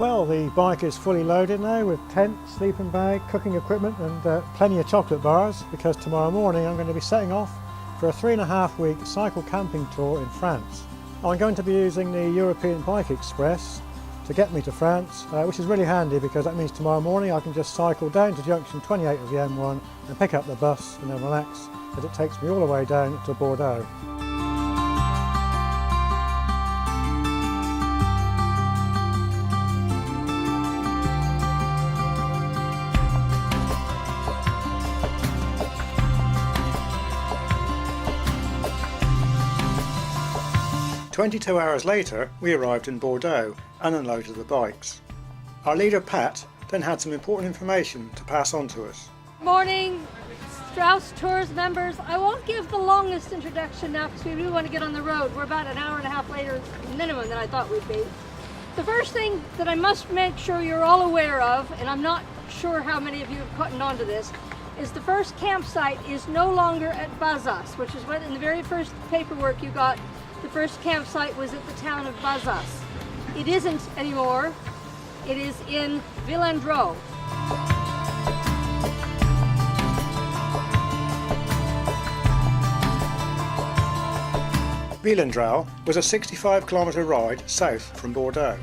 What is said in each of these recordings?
Well, the bike is fully loaded now with tent, sleeping bag, cooking equipment and plenty of chocolate bars, because tomorrow morning I'm going to be setting off for a 3.5-week cycle camping tour in France. I'm going to be using the European Bike Express to get me to France, which is really handy because that means tomorrow morning I can just cycle down to junction 28 of the M1 and pick up the bus and then relax as it takes me all the way down to Bordeaux. 22 hours later, we arrived in Bordeaux and unloaded the bikes. Our leader, Pat, then had some important information to pass on to us. Morning, Strauss Tours members. I won't give the longest introduction now because we really want to get on the road. We're about an hour and a half later minimum than I thought we'd be. The first thing that I must make sure you're all aware of, and I'm not sure how many of you have gotten onto this, is the first campsite is no longer at Bazas, which is what in the very first paperwork you got. The first campsite was at the town of Bazas. It isn't anymore. It is in Villandreau. Villandreau was a 65-kilometre ride south from Bordeaux.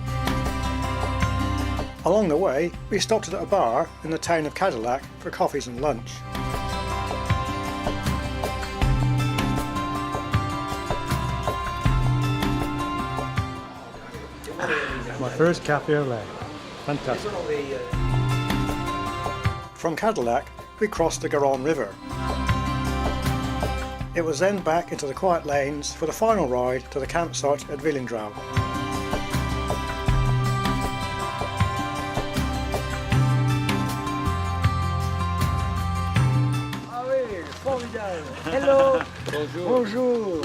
Along the way, we stopped at a bar in the town of Cadillac for coffees and lunch. My first cafe au lait. Fantastic. From Cadillac, we crossed the Garonne River. It was then back into the quiet lanes for the final ride to the campsite at Villandreau. Ah oui, formidable. Hello. Bonjour. Bonjour.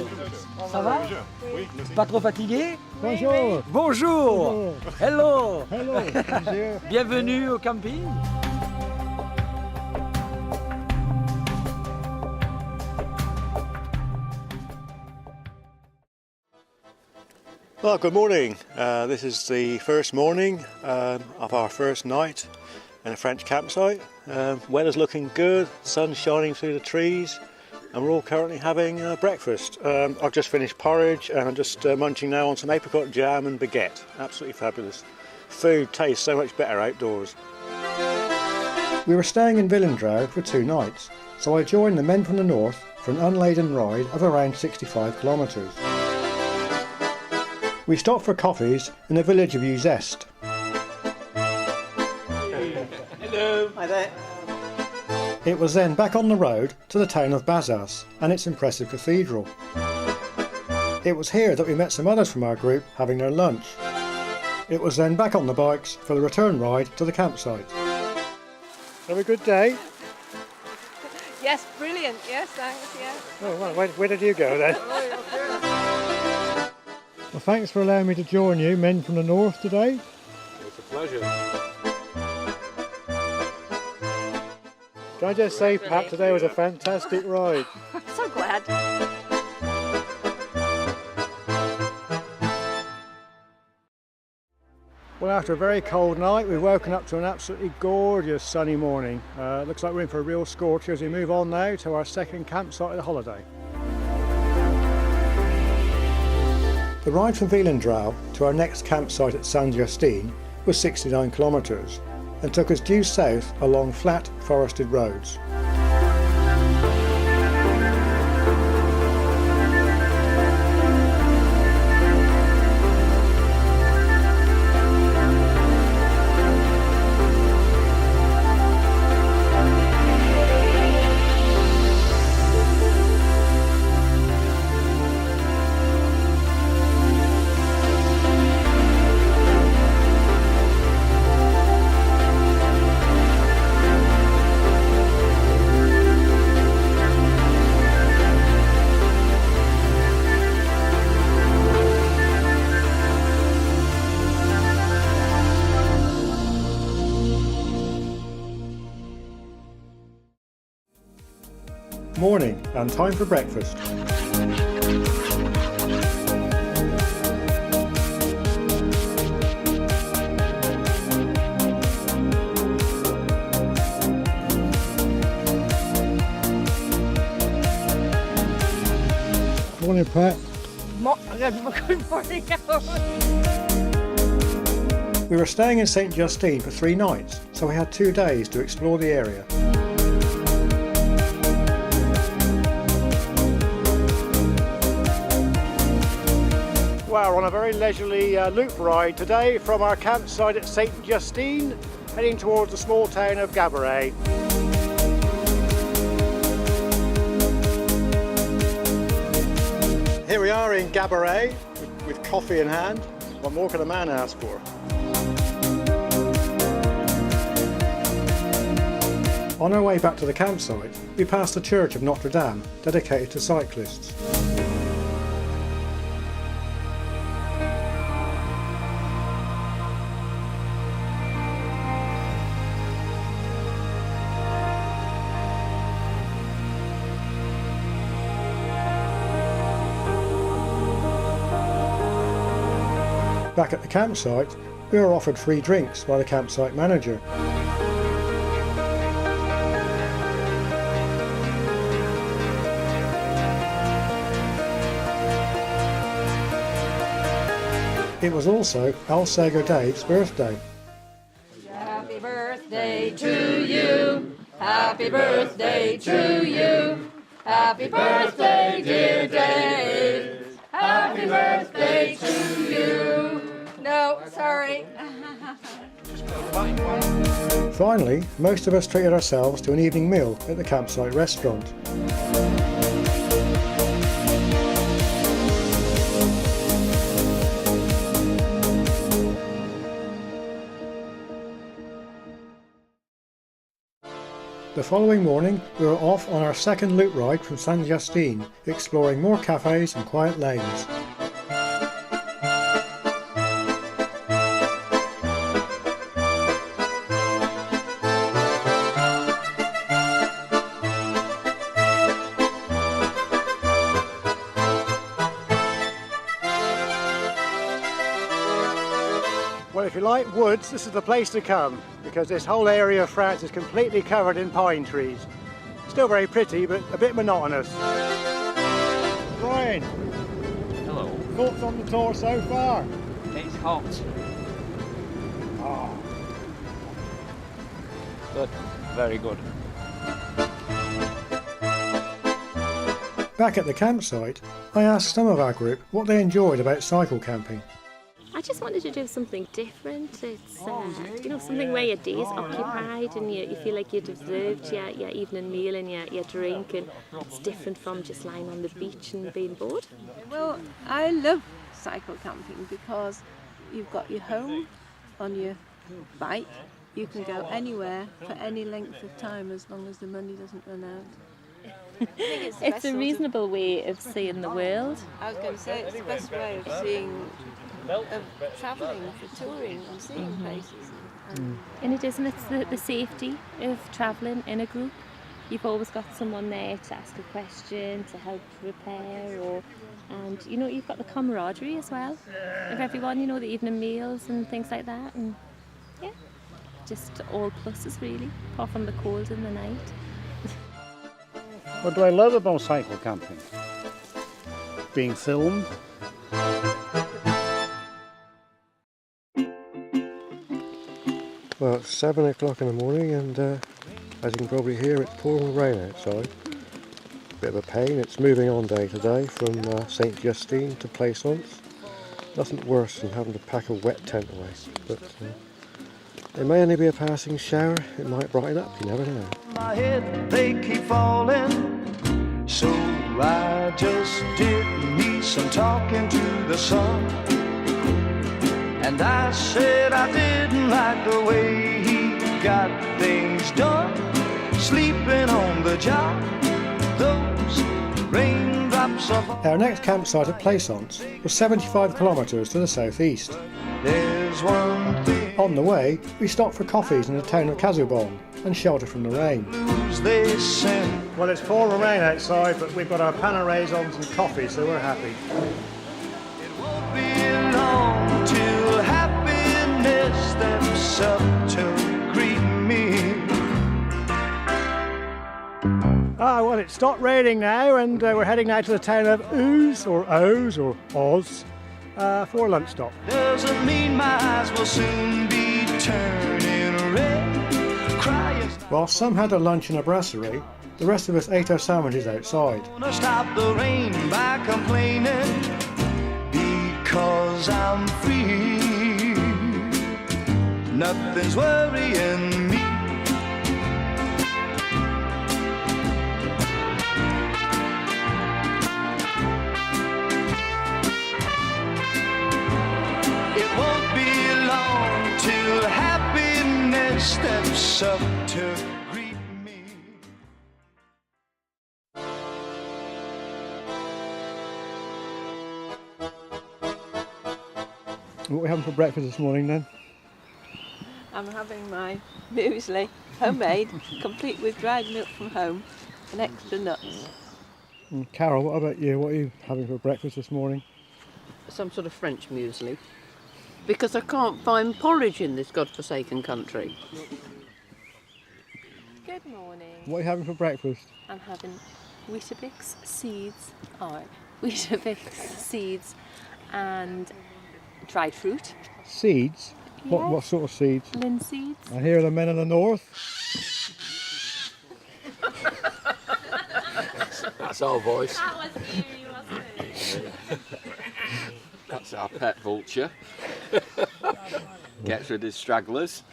Ça va? Oui. Pas trop fatigué? Bonjour. Bonjour. Hello. Hello. Bonjour. Bienvenue au camping. Well, good morning. This is the first morning of our first night in a French campsite. Weather's looking good, sun's shining through the trees, and we're all currently having breakfast. I've just finished porridge and I'm just munching now on some apricot jam and baguette. Absolutely fabulous. Food tastes so much better outdoors. We were staying in Villandreau for 2 nights, so I joined the men from the north for an unladen ride of around 65 kilometres. We stopped for coffees in the village of Uzeste. Hello. Hi there. It was then back on the road to the town of Bazas and its impressive cathedral. It was here that we met some others from our group having their lunch. It was then back on the bikes for the return ride to the campsite. Have a good day? Yes, brilliant. Yes, thanks. Yeah. Oh, well, where did you go then? Well, thanks for allowing me to join you, men from the north, today. It's a pleasure. Can I just say, Pat, today was a fantastic ride. I'm so glad. Well, after a very cold night, we've woken up to an absolutely gorgeous sunny morning. Looks like we're in for a real scorcher as we move on now to our second campsite of the holiday. The ride from Villandreau to our next campsite at Saint-Justine was 69 kilometres and took us due south along flat forested roads. Morning and time for breakfast. Pat. Good morning. We were staying in St Justine for 3 nights, so we had 2 days to explore the area. Well, we're on a very leisurely loop ride today from our campsite at St Justine, heading towards the small town of Gabourey. Here we are in Gabourey with coffee in hand. What more can a man ask for? On our way back to the campsite, we passed the church of Notre Dame, dedicated to cyclists. Back at the campsite, we were offered free drinks by the campsite manager. It was also Alsager Dave's birthday. Happy birthday to you. Happy birthday to you. Happy birthday, dear Dave. Happy birthday to you. No, sorry. Finally, most of us treated ourselves to an evening meal at the campsite restaurant. The following morning, we were off on our second loop ride from Saint Justine, exploring more cafes and quiet lanes. Well, if you like woods, this is the place to come, because this whole area of France is completely covered in pine trees. Still very pretty, but a bit monotonous. Brian. Hello. Thoughts on the tour so far? It's hot. Oh. Good. Very good. Back at the campsite, I asked some of our group what they enjoyed about cycle camping. I just wanted to do something different. It's you know, something where your day's occupied and you feel like you deserved your evening meal and your drink, and it's different from just lying on the beach and being bored. Well, I love cycle camping because you've got your home on your bike. You can go anywhere for any length of time as long as the money doesn't run out. It's a reasonable way of seeing the world. I was going to say it's the best way of travelling, for touring and seeing places. And it isn't, it's the safety of travelling in a group. You've always got someone there to ask a question, to help repair, and you know, you've got the camaraderie as well of everyone, you know, the evening meals and things like that, and yeah, just all pluses really, apart from the cold in the night. What do I love about cycle camping? Being filmed. Well, it's 7 o'clock in the morning, and as you can probably hear, it's pouring rain outside. Bit of a pain. It's moving on day to day from St Justine to Plaisance. Nothing worse than having to pack a wet tent away, but it may only be a passing shower. It might brighten up, you never know. My head, they keep falling, so I just did me some talking to the sun. And I said I didn't like the way he got things done, sleeping on the job, those raindrops of... Our next campsite at Plaisance was 75 kilometres to the southeast. There's one thing On the way, we stopped for coffees in the town of Casaubon and shelter from the rain. they send. Well, it's pouring rain outside, but we've got our Panerais on and coffee, so we're happy. It won't be long till happiness steps up to greet me. Well, it stopped raining now, and we're heading now to the town of Oz for a lunch stop. Doesn't mean my eyes will soon be turning red. Crying. While some had their lunch in a brasserie, the rest of us ate our sandwiches outside. Gonna stop the rain by complaining because I'm free. Nothing's worrying me. It won't be long till happiness steps up to greet me. What are we having for breakfast this morning then? I'm having my muesli, homemade, complete with dried milk from home and extra nuts. And Carol, what about you? What are you having for breakfast this morning? Some sort of French muesli. Because I can't find porridge in this godforsaken country. Good morning. What are you having for breakfast? I'm having Weetabix seeds and dried fruit. Seeds? Yes. What sort of seeds? Linseeds. I hear the men in the north. That's our voice. That was eerie, wasn't it? That's our pet vulture. Gets rid of stragglers.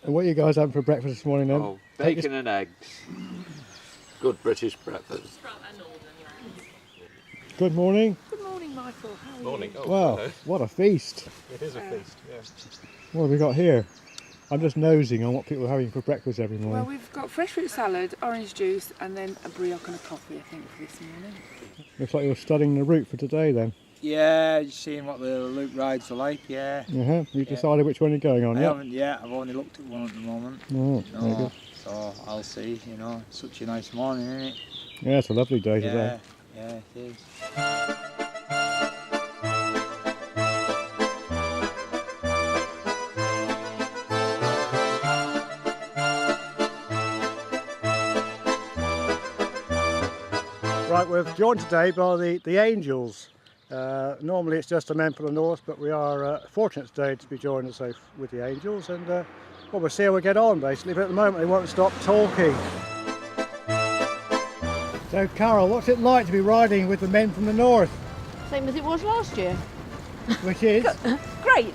And what are you guys having for breakfast this morning then? Oh, bacon and eggs. Good British breakfast. Good morning. Good morning, Michael. How are Morning. you? Oh, Wow, hello. what a feast. It is a feast, yeah. What have we got here? I'm just nosing on what people are having for breakfast every Well, morning. we've got fresh fruit salad, orange juice, and then a brioche and a coffee, I think, for this morning. Looks like you're studying the route for today then. Yeah, just seeing what the loop rides are like, yeah. You've decided which one you're going on, I yeah? haven't yet, I've only looked at one at the moment. Oh, very good. So I'll see, you know, it's such a nice morning, isn't it? Yeah, it's a lovely day today. Yeah, it is. Right, we're joined today by the Angels. Normally it's just the men from the north, but we are fortunate today to be joined with the Angels, and well, we'll see how we get on basically, but at the moment they won't stop talking. So Carol, what's it like to be riding with the men from the north? Same as it was last year. Which is? Great.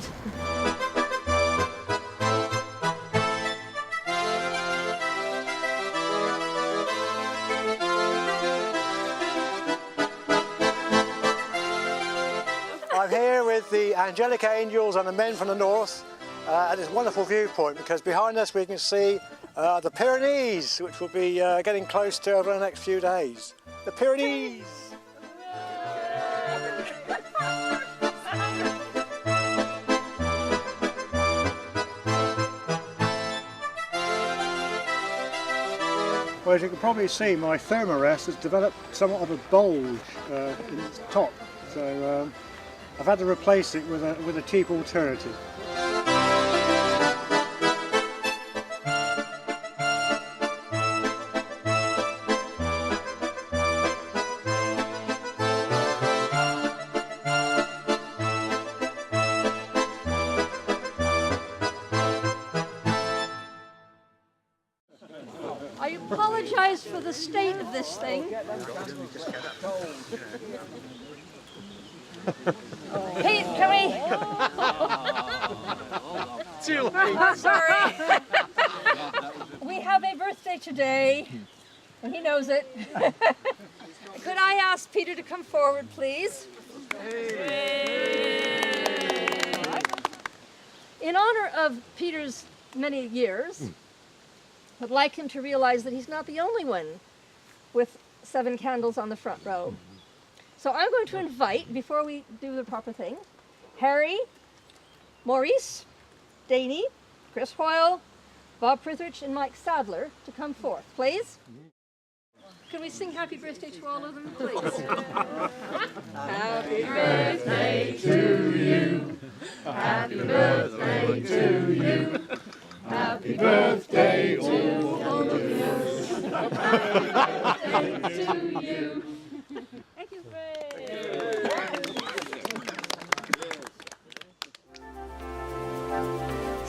I'm here with the angelic angels and the men from the north at this wonderful viewpoint, because behind us we can see the Pyrenees, which we'll be getting close to over the next few days. The Pyrenees! Well, as you can probably see, my thermarest has developed somewhat of a bulge in its top, so I've had to replace it with a cheap alternative. I apologize for the state of this thing. Pete, can we? Too late. Sorry. We have a birthday today, and he knows it. Could I ask Peter to come forward, please? In honor of Peter's many years, I'd like him to realize that he's not the only one with 7 candles on the front row. So I'm going to invite, before we do the proper thing, Harry, Maurice, Danny, Chris Hoyle, Bob Prithridge, and Mike Sadler to come forth, please. Can we sing happy birthday to all of them, please? Happy birthday to you. Happy birthday to you. Happy birthday to all of you. Happy birthday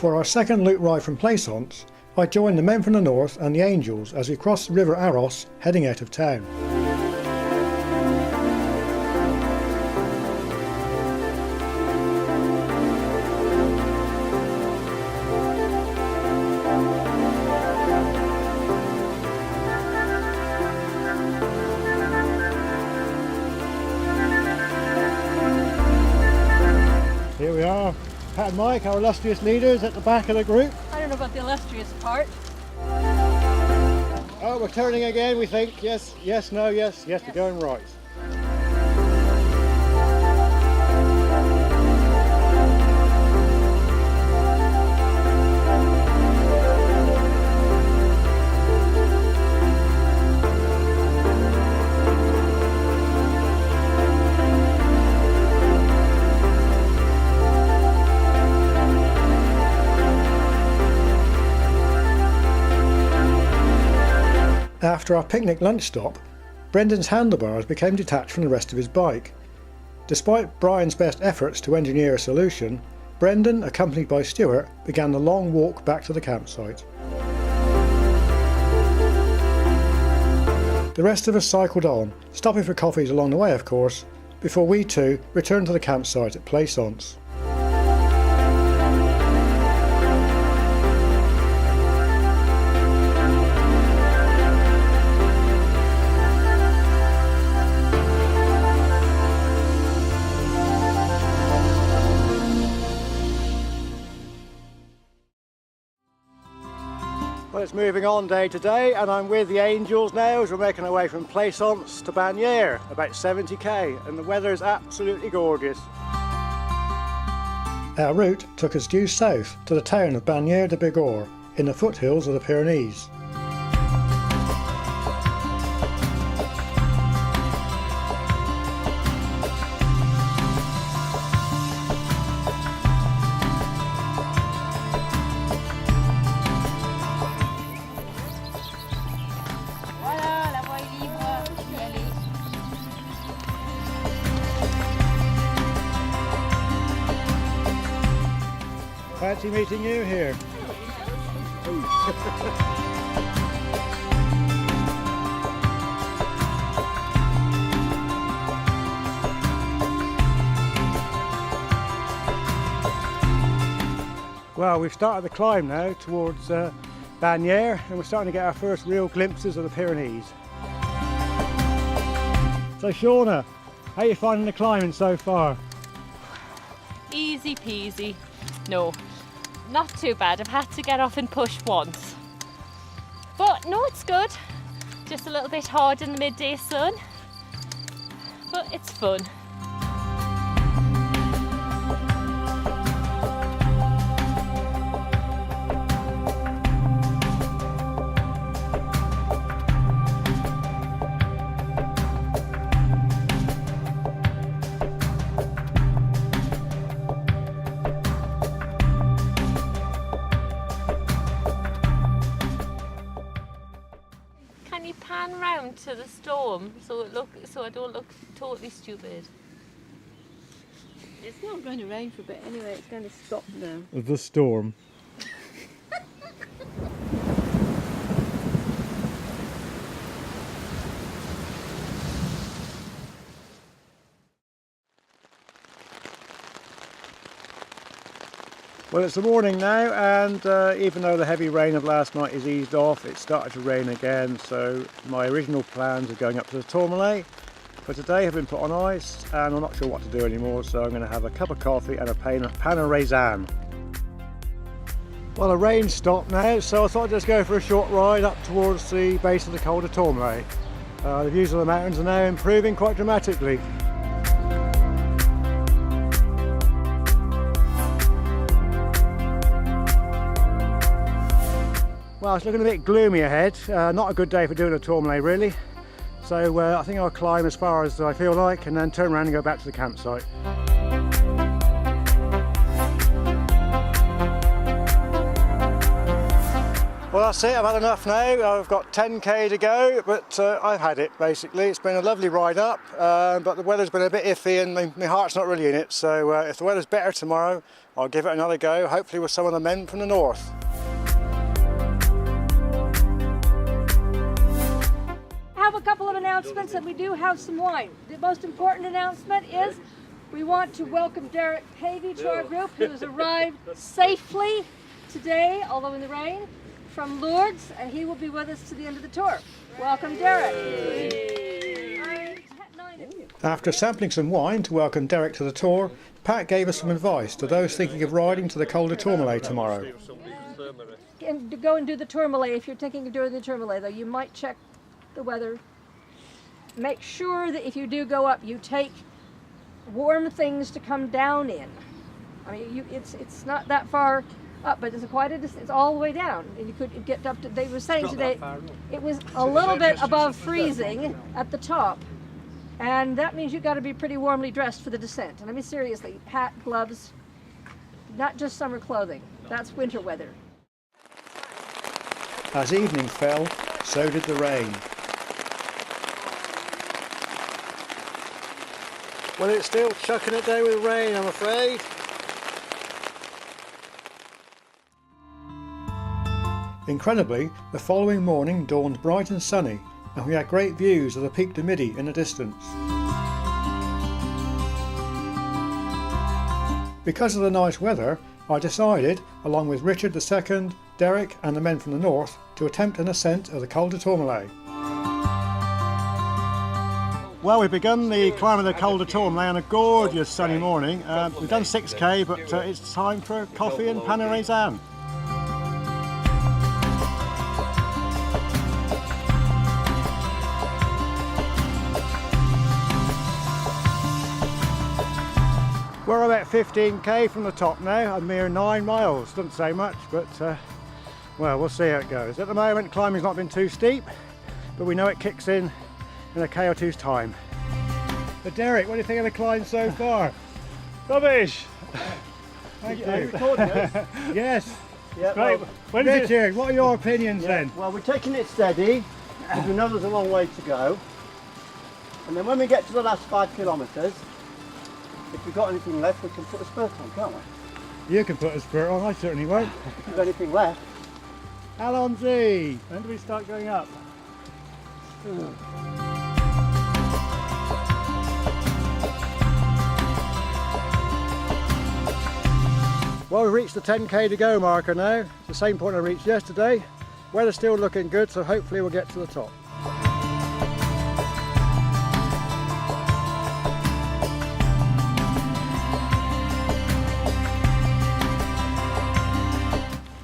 For our second loop ride from Plaisance, I joined the men from the north and the Angels as we crossed the River Aros heading out of town. Here we are, Pat and Mike, our illustrious leaders, at the back of the group. I don't know about the illustrious part. Oh, we're turning again, we think. Yes, yes, no, yes, yes, we're going right. After our picnic lunch stop, Brendan's handlebars became detached from the rest of his bike. Despite Brian's best efforts to engineer a solution, Brendan, accompanied by Stuart, began the long walk back to the campsite. The rest of us cycled on, stopping for coffees along the way of course, before we too returned to the campsite at Plaisance. Well, it's moving on day to day, and I'm with the Angels now as we're making our way from Plaisance to Bagnères, about 70k, and the weather is absolutely gorgeous. Our route took us due south to the town of Bagnères de Bigorre, in the foothills of the Pyrenees. Fancy meeting you here. Well, we've started the climb now towards Bagnères, and we're starting to get our first real glimpses of the Pyrenees. So Shauna, how are you finding the climbing so far? Easy peasy. No, not too bad. I've had to get off and push once. But no, it's good. Just a little bit hard in the midday sun. But it's fun. Can you pan round to the storm so I don't look totally stupid? It's not going to rain for a bit anyway, it's going to stop now. The storm. Well, it's the morning now, and even though the heavy rain of last night is eased off, it started to rain again, so my original plans of going up to the Tourmalet for today have been put on ice, and I'm not sure what to do anymore, so I'm going to have a cup of coffee and a pan of raisin. Well, the rain stopped now, so I thought I'd just go for a short ride up towards the base of the Col de Tourmalet. The views of the mountains are now improving quite dramatically. Well, it's looking a bit gloomy ahead, not a good day for doing a Tourmalet really, so I think I'll climb as far as I feel like and then turn around and go back to the campsite. Well, that's it. I've had enough now. I've got 10k to go, but I've had it basically. It's been a lovely ride up, but the weather's been a bit iffy and my heart's not really in it. So if the weather's better tomorrow, I'll give it another go, hopefully with some of the men from the north. I have a couple of announcements, and we do have some wine. The most important announcement is we want to welcome Derek Pavey to our group, who has arrived safely today, although in the rain, from Lourdes, and he will be with us to the end of the tour. Welcome, Derek. After sampling some wine to welcome Derek to the tour, Pat gave us some advice to those thinking of riding to the Col de Tourmalet tomorrow. And to go and do the Tourmalet, if you're thinking of doing the Tourmalet, though, you might check the weather. Make sure that if you do go up, you take warm things to come down in. I mean, it's not that far up, but it's quite a distance. It's all the way down, and you could get up to. They were saying today it was a little bit above freezing at the top, and that means you've got to be pretty warmly dressed for the descent. And I mean, seriously, hat, gloves, not just summer clothing. That's winter weather. As evening fell, so did the rain. Well, it's still chucking it down with rain, I'm afraid. Incredibly, the following morning dawned bright and sunny, and we had great views of the Pic du Midi in the distance. Because of the nice weather, I decided, along with Richard II, Derek and the men from the north, to attempt an ascent of the Col de Tourmalet. Well, we've begun the climb of the Col de Tourmalet on a gorgeous sunny morning. We've done 6k, but it's time for coffee and pain raisin. We're about 15k from the top now, a mere 9 miles. Doesn't say much, but well, we'll see how it goes. At the moment, climbing's not been too steep, but we know it kicks in a k or two's time. But Derek, what do you think of the climb so far? Rubbish! Thank you. Yes. Yeah, Great. well, Richard, what are your opinions then? Well, we're taking it steady, because we know there's a long way to go. And then when we get to the last 5 kilometres, if we've got anything left, we can put a spurt on, can't we? You can put a spurt on, I certainly won't. If we've got anything left. Alonzi, when do we start going up? Well, we've reached the 10k to go marker now. It's the same point I reached yesterday. Weather's still looking good, so hopefully we'll get to the top.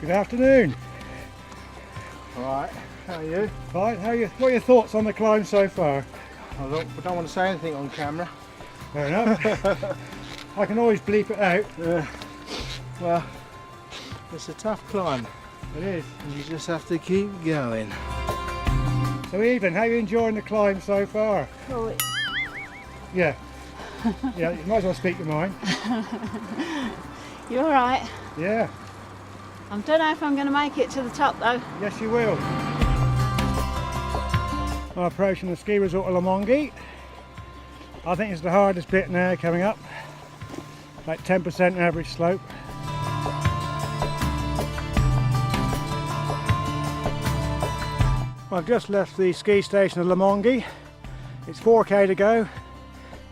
Good afternoon. All right, how are you? Fine, what are your thoughts on the climb so far? I don't want to say anything on camera. Fair enough. I can always bleep it out. Well, it's a tough climb. It is. And you just have to keep going. So Evelyn, how are you enjoying the climb so far? Oh, Yeah. Yeah, you might as well speak your mind. you're all right. Yeah. I don't know if I'm going to make it to the top though. Yes, you will. I'm approaching the ski resort of Lomonghi. I think it's the hardest bit now coming up. Like 10% average slope. I've just left the ski station of Lomonghi. It's 4k to go.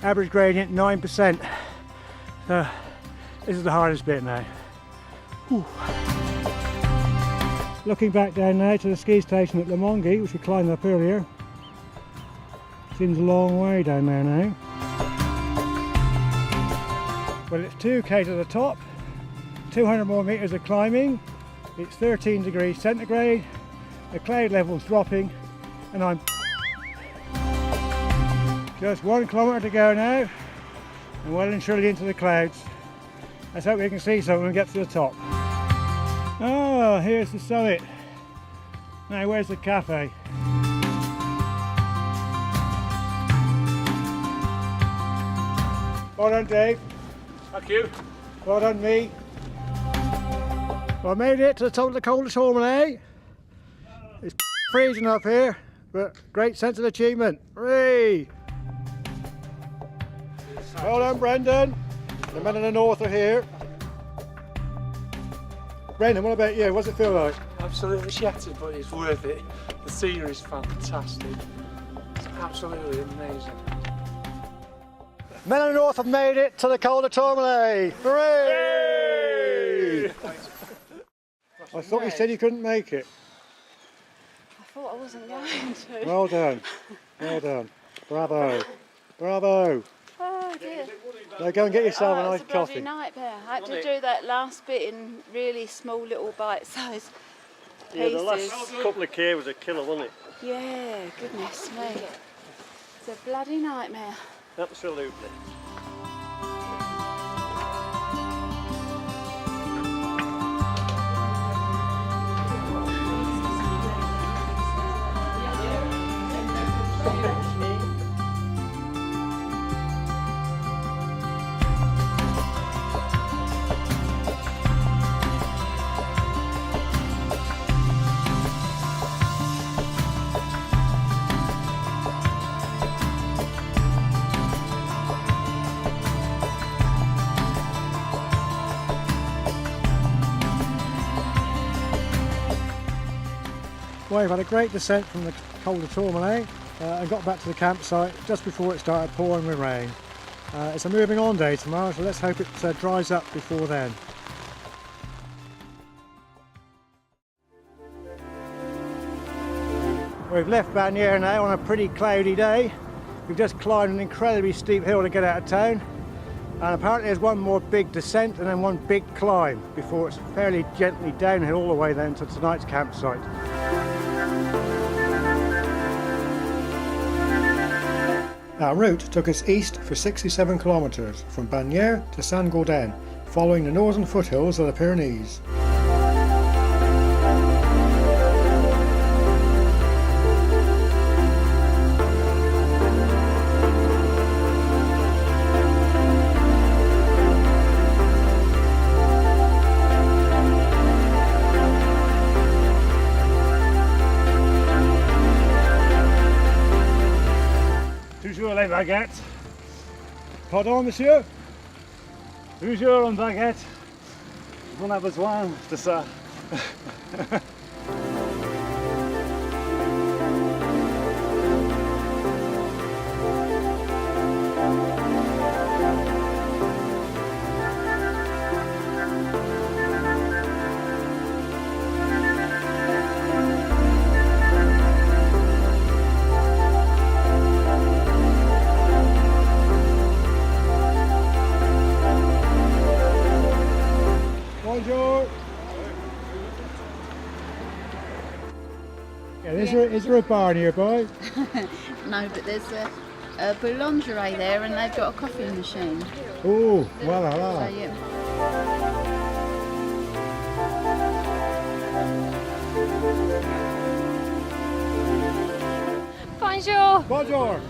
Average gradient 9%. This is the hardest bit now. Whew. Looking back down now to the ski station at Lomonghi, which we climbed up earlier. Seems a long way down there now. Well, it's 2k to the top, 200 more metres of climbing. It's 13 degrees centigrade, the cloud level's dropping, and I'm just 1 kilometre to go now, and well and truly into the clouds. Let's hope we can see something when we get to the top. Oh, here's the summit. Now, where's the cafe? Well done, Dave. Thank you. Well done, me. Well, I made it to the top of the Col de Tourmalet. It's freezing up here, but great sense of achievement. Hooray! Well done, Brendan. The men in the north are here. Brendan, what about you? What's it feel like? Absolutely shattered, but it's worth it. The scenery is fantastic. It's absolutely amazing. Men in the north have made it to the Col de Tourmalet. Hooray! I thought you said you couldn't make it. I thought I wasn't going to. Well done. Well done. Bravo. Bravo. Oh dear. Now go and get yourself a nice It's a bloody coffee. nightmare. I had to do that last bit in really small little bite-sized pieces. Yeah, the last couple of K was a killer, wasn't it? Yeah, goodness me. It's a bloody nightmare. Absolutely. Well, we've had a great descent from the Col de Tourmalet and got back to the campsite just before it started pouring with rain. It's a moving on day tomorrow, so let's hope it dries up before then. We've left Bagnères now on a pretty cloudy day. We've just climbed an incredibly steep hill to get out of town, and apparently there's one more big descent and then one big climb before it's fairly gently downhill all the way then to tonight's campsite. Our route took us east for 67 kilometres from Bagnères to Saint-Gaudens, following the northern foothills of the Pyrenees. Toujours les baguettes. Pardon, monsieur? Toujours une baguette. On a besoin de ça. Bonjour. Yeah, is there a bar nearby? No, but there's a boulangerie there and they've got a coffee machine. Oh, voilà. So, yeah. Bonjour. Bonjour.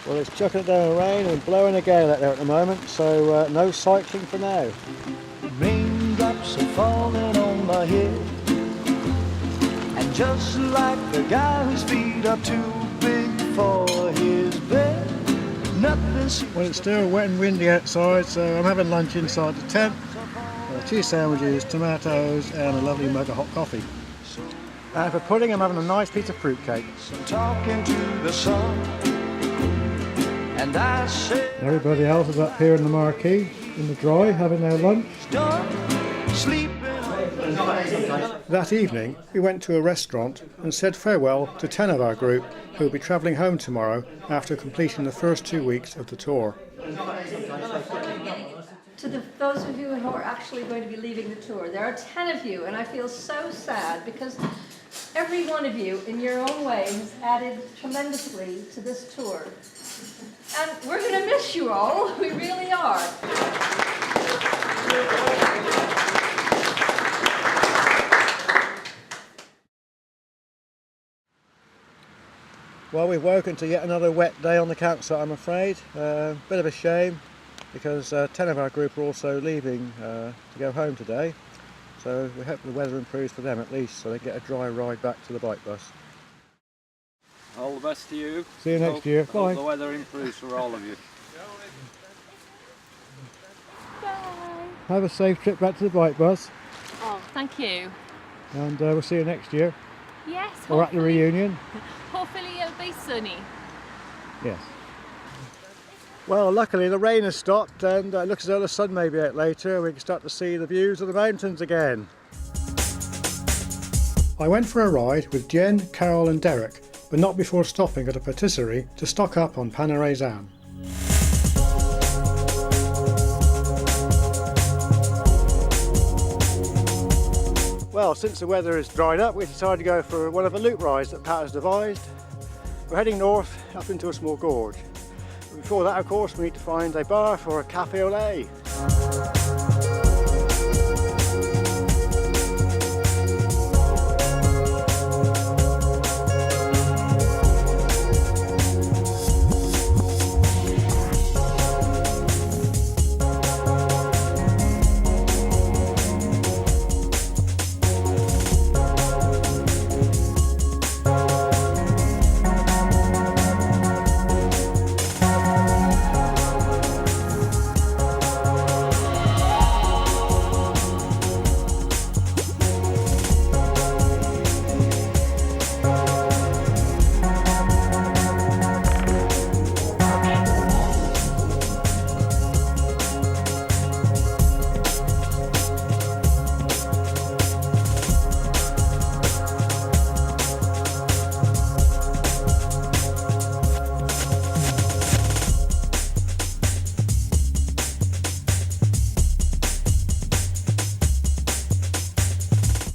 Well, it's chucking it down in rain and blowing a gale out there at the moment, so no cycling for now. Raindrops are falling on my head, and just like the guy whose feet are too big for his bed, nothing seems. Well, it's still wet and windy outside, so I'm having lunch inside the tent. 2 sandwiches, tomatoes and a lovely mug of hot coffee. And for pudding, I'm having a nice piece of fruitcake. Talking to the sun, And I said, Everybody else is up here in the marquee, in the dry, having their lunch. sleeping. That evening, we went to a restaurant and said farewell to 10 of our group who will be travelling home tomorrow after completing the first 2 weeks of the tour. To those of you who are actually going to be leaving the tour, there are 10 of you, and I feel so sad because every one of you, in your own way, has added tremendously to this tour. And we're going to miss you all, we really are. Well, we've woken to yet another wet day on the campsite, I'm afraid. Bit of a shame, because 10 of our group are also leaving to go home today. So we hope the weather improves for them at least, so they get a dry ride back to the bike bus. All the best to you. See you next year. Bye. Hope the weather improves for all of you. Bye. Have a safe trip back to the bike bus, Oh, thank you. and we'll see you next year, Yes, or at the reunion. hopefully it'll be sunny. Yes. Well, luckily the rain has stopped, and it looks as though the sun may be out later. We can start to see the views of the mountains again. I went for a ride with Jen, Carol and Derek, but not before stopping at a patisserie to stock up on pain raisin. Well, since the weather has dried up, we decided to go for one of the loop rides that Pat has devised. We're heading north up into a small gorge. But before that, of course, we need to find a bar for a cafe au lait.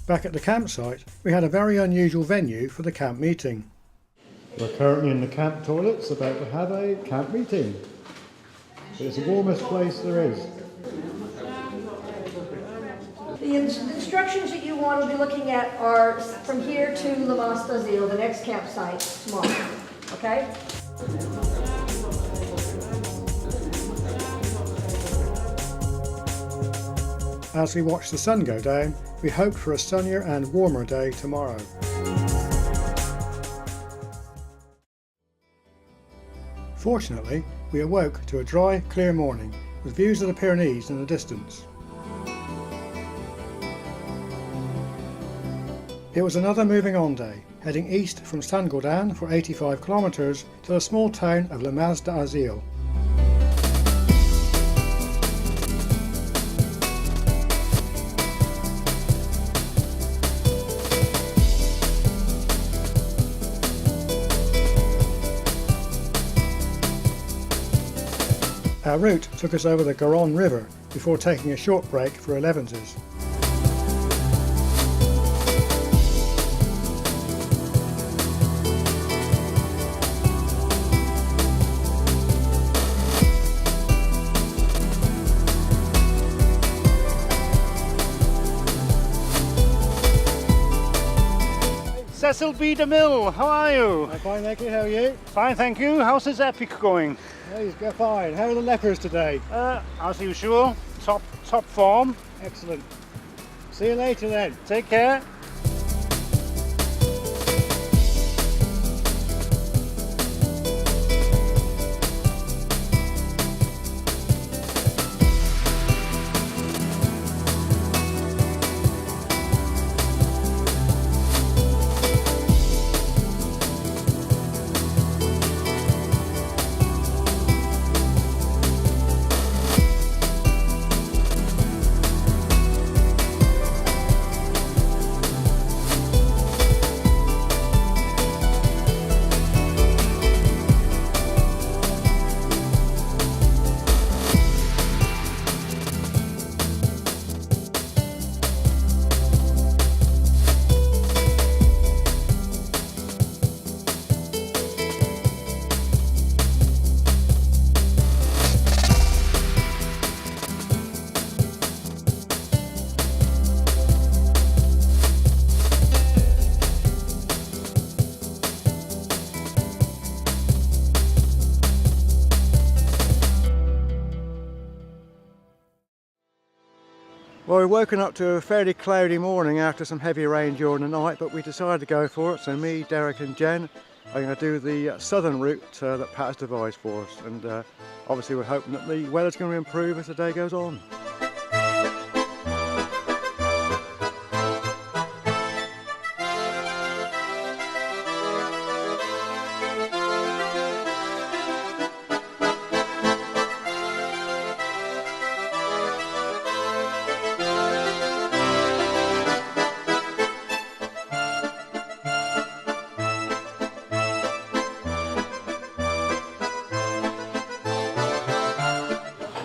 Back at the campsite, we had a very unusual venue for the camp meeting. We're currently in the camp toilets about to have a camp meeting. It's the warmest place there is. The instructions that you want to be looking at are from here to Le Mas d'Azil, the next campsite, tomorrow. Okay? As we watched the sun go down, we hoped for a sunnier and warmer day tomorrow. Fortunately, we awoke to a dry, clear morning with views of the Pyrenees in the distance. It was another moving on day, heading east from Saint-Gaudens for 85 kilometres to the small town of Le Mas d'Azil. Our route took us over the Garonne River before taking a short break for Elevenses. Cecil B. DeMille, how are you? I'm fine, thank you. How are you? Fine, thank you. How's this epic going? Yeah, he's fine. How are the lepers today? As usual, top form. Excellent. See you later then. Take care. Well, we've woken up to a fairly cloudy morning after some heavy rain during the night, but we decided to go for it. So me, Derek and Jen are going to do the southern route that Pat has devised for us. And obviously we're hoping that the weather's going to improve as the day goes on.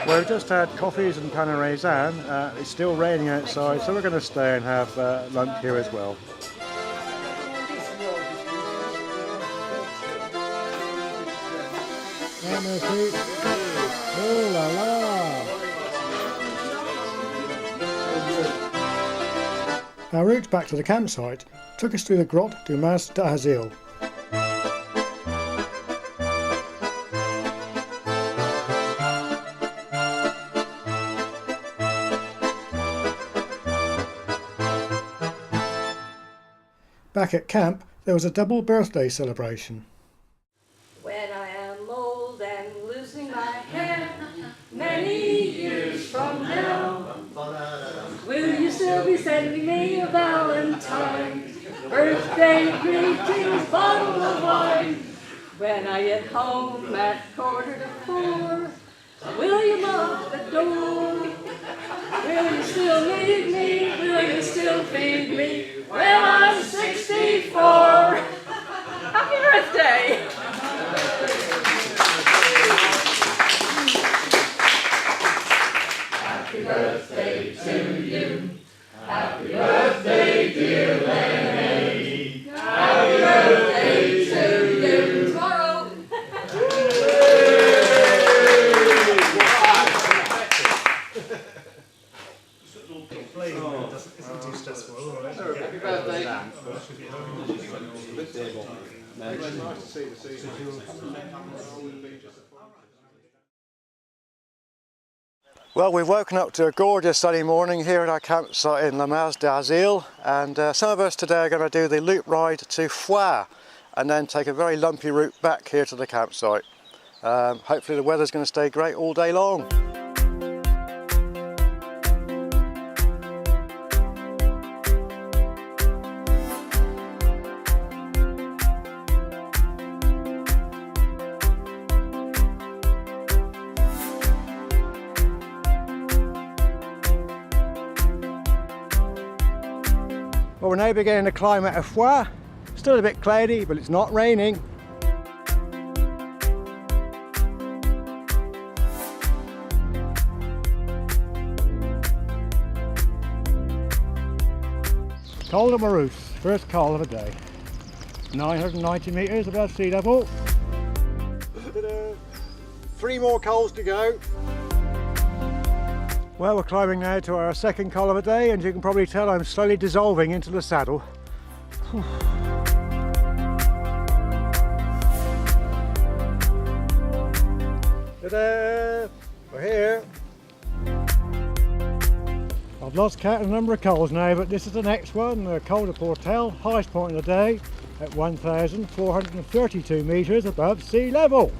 Well, we've just had coffees and pain raisin. It's still raining outside, so we're going to stay and have lunch here as well. Oh la la! Our route back to the campsite took us through the Grotte du Mas d'Azil. Back at camp, there was a double birthday celebration. When I am old and losing my hair, many years from now, will you still be sending me a valentine? Birthday greetings, bottle of wine. When I get home at 3:45, will you lock the door? Will you still need me? Will you still feed me? When I'm 64. Happy birthday! Happy birthday to you. Happy birthday, dear Lenny. Happy birthday to you. Tomorrow. Well, we've woken up to a gorgeous sunny morning here at our campsite in Le Mas d'Azil, and some of us today are going to do the loop ride to Foix and then take a very lumpy route back here to the campsite. Hopefully the weather's going to stay great all day long. Well, we're now beginning to climb out of Foix. Still a bit cloudy, but it's not raining. Col de Marousse, first col of the day. 990 metres above sea level. 3 more cols to go. Well, we're climbing now to our second col of the day, and you can probably tell I'm slowly dissolving into the saddle. Ta-da! We're here. I've lost count of the number of cols now, but this is the next one, the Col de Portel, highest point of the day at 1,432 metres above sea level.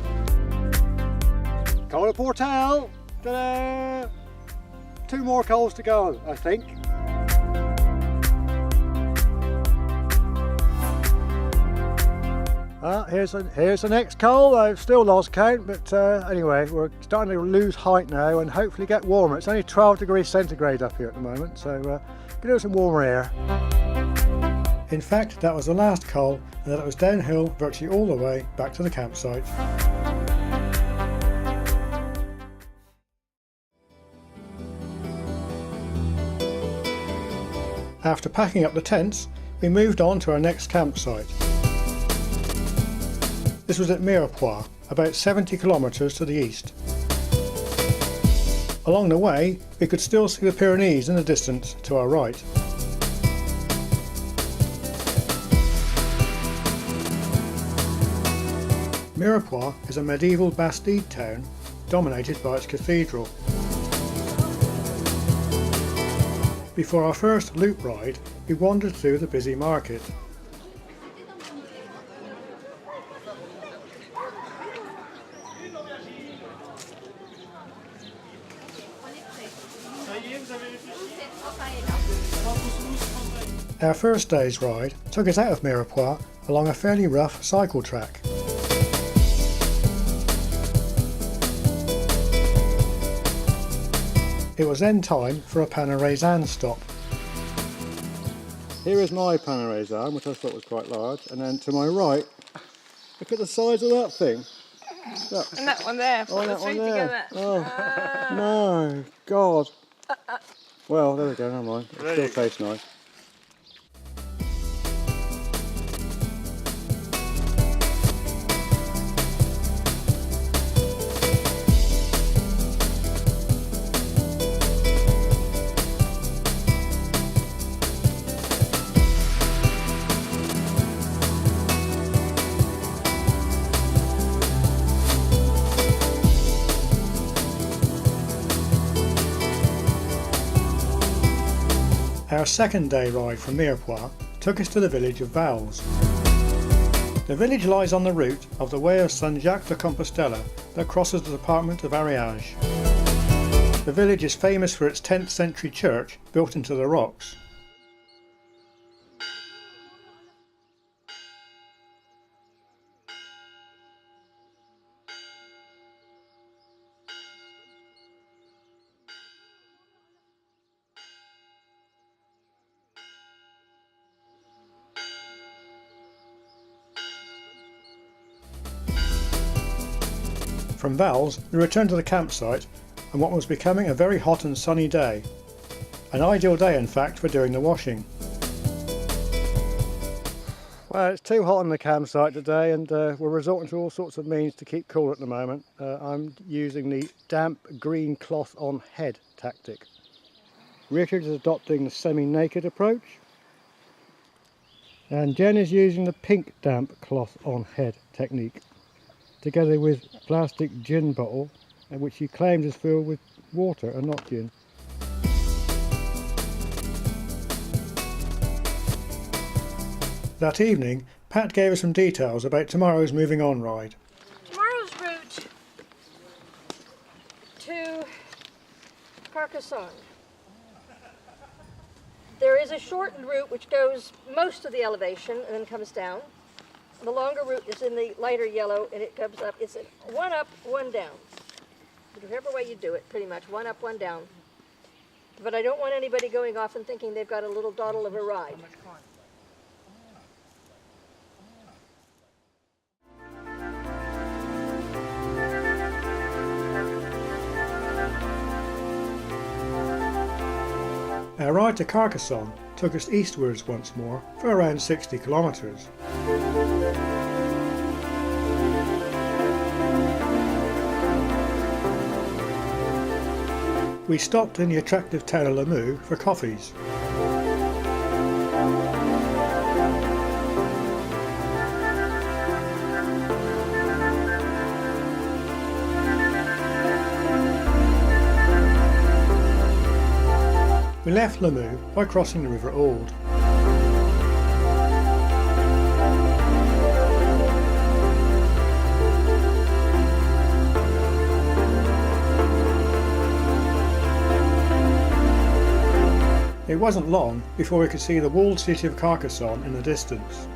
Col de Portel! Ta-da! 2 more cols to go, I think. Here's the next col. I've still lost count, but anyway, we're starting to lose height now and hopefully get warmer. It's only 12 degrees centigrade up here at the moment, so get out some warmer air. In fact, that was the last col, and that was downhill virtually all the way back to the campsite. After packing up the tents, we moved on to our next campsite. This was at Mirepoix, about 70 kilometres to the east. Along the way, we could still see the Pyrenees in the distance to our right. Mirepoix is a medieval Bastide town dominated by its cathedral. before our first loop ride, we wandered through the busy market. Our first day's ride took us out of Mirepoix along a fairly rough cycle track. It was then time for a pain raisin stop. Here is my pain raisin, which I thought was quite large, and then to my right, look at the size of that thing. Look. And that one there, put the three together. Oh, no, God. Well, there we go, never mind. It still tastes nice. Our second day ride from Mirepoix took us to the village of Vals. The village lies on the route of the way of Saint Jacques de Compostela that crosses the department of Ariège. The village is famous for its 10th century church built into the rocks. From Vals, we returned to the campsite on what was becoming a very hot and sunny day. An ideal day, in fact, for doing the washing. Well, it's too hot on the campsite today, and we're resorting to all sorts of means to keep cool at the moment. I'm using the damp green cloth on head tactic. Richard is adopting the semi-naked approach, and Jen is using the pink damp cloth on head technique, together with plastic gin bottle, which he claims is filled with water and not gin. That evening, Pat gave us some details about tomorrow's moving on ride. Tomorrow's route to Carcassonne. There is a shortened route which goes most of the elevation and then comes down. The longer route is in the lighter yellow and it comes up. It's one up, one down. Whichever way you do it, pretty much, one up, one down. But I don't want anybody going off and thinking they've got a little dawdle of a ride. Our ride to Carcassonne took us eastwards once more for around 60 kilometres. We stopped in the attractive town of Limoux for coffees. We left Limoux by crossing the River Aude. It wasn't long before we could see the walled city of Carcassonne in the distance.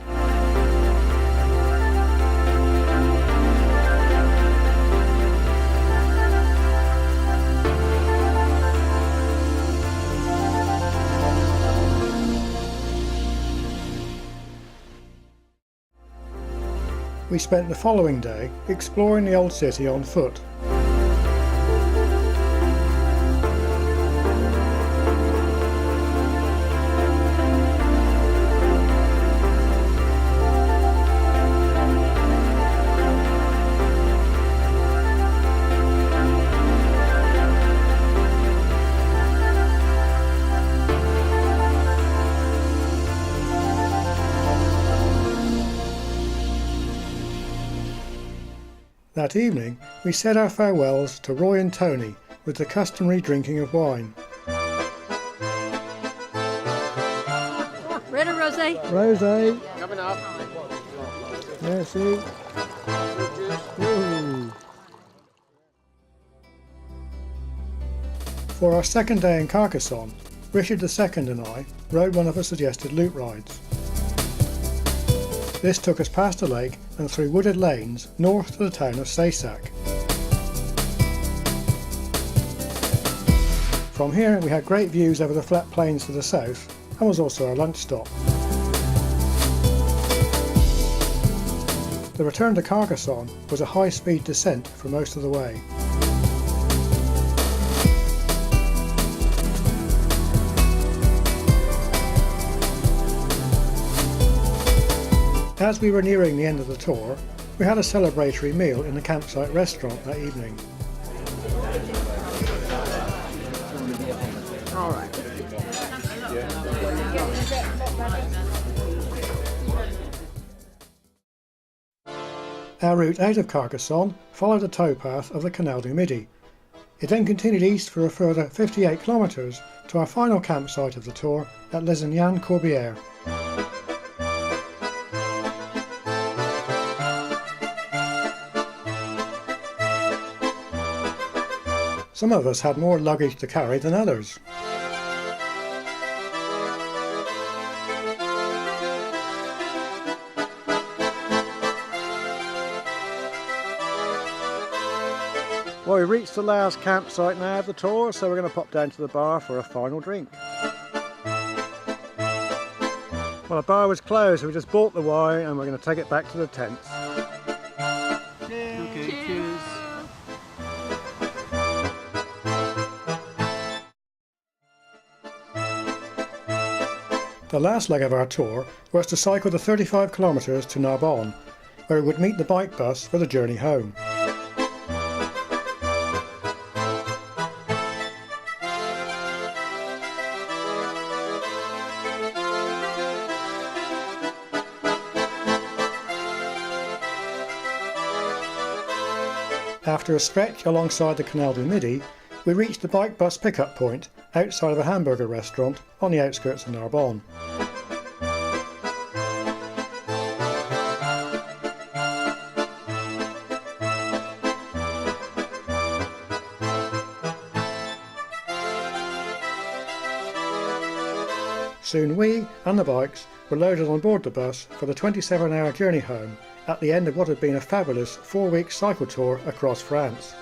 We spent the following day exploring the old city on foot. That evening, we said our farewells to Roy and Tony with the customary drinking of wine. Red or rosé? Rosé. Coming up. Merci. Ooh. For our second day in Carcassonne, Richard II and I rode one of the suggested loop rides. This took us past a lake and through wooded lanes north to the town of Saysac. From here we had great views over the flat plains to the south and was also our lunch stop. The return to Carcassonne was a high-speed descent for most of the way. As we were nearing the end of the tour, we had a celebratory meal in the campsite restaurant that evening. All right. Our route out of Carcassonne followed the towpath of the Canal du Midi. It then continued east for a further 58 kilometres to our final campsite of the tour at Lézignan-Corbière. Some of us had more luggage to carry than others. Well, we've reached the last campsite now of the tour, so we're going to pop down to the bar for a final drink. Well, the bar was closed, so we just bought the wine and we're going to take it back to the tents. Cheers. The last leg of our tour was to cycle the 35 kilometres to Narbonne, where we would meet the bike bus for the journey home. After a stretch alongside the Canal du Midi, we reached the bike bus pickup point outside of a hamburger restaurant on the outskirts of Narbonne. Soon we and the bikes were loaded on board the bus for the 27-hour journey home at the end of what had been a fabulous 4-week cycle tour across France.